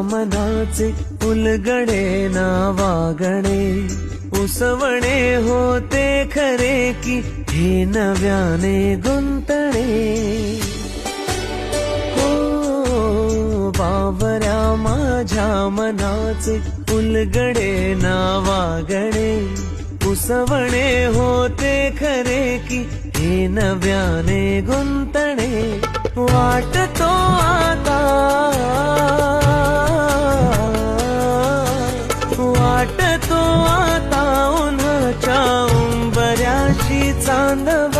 मनाचे उलगडे ना वागणे, उसवणे होते खरे की हे नव्याने गुंतणे. हो बावऱ्या माझ्या मनाचे उलगडे ना वागणे, उसवणे होते खरे की हे नव्याने गुंतणे. वाटतो आता, वाटतो आता उन्हाच्या उंबऱ्याशी चांदवा.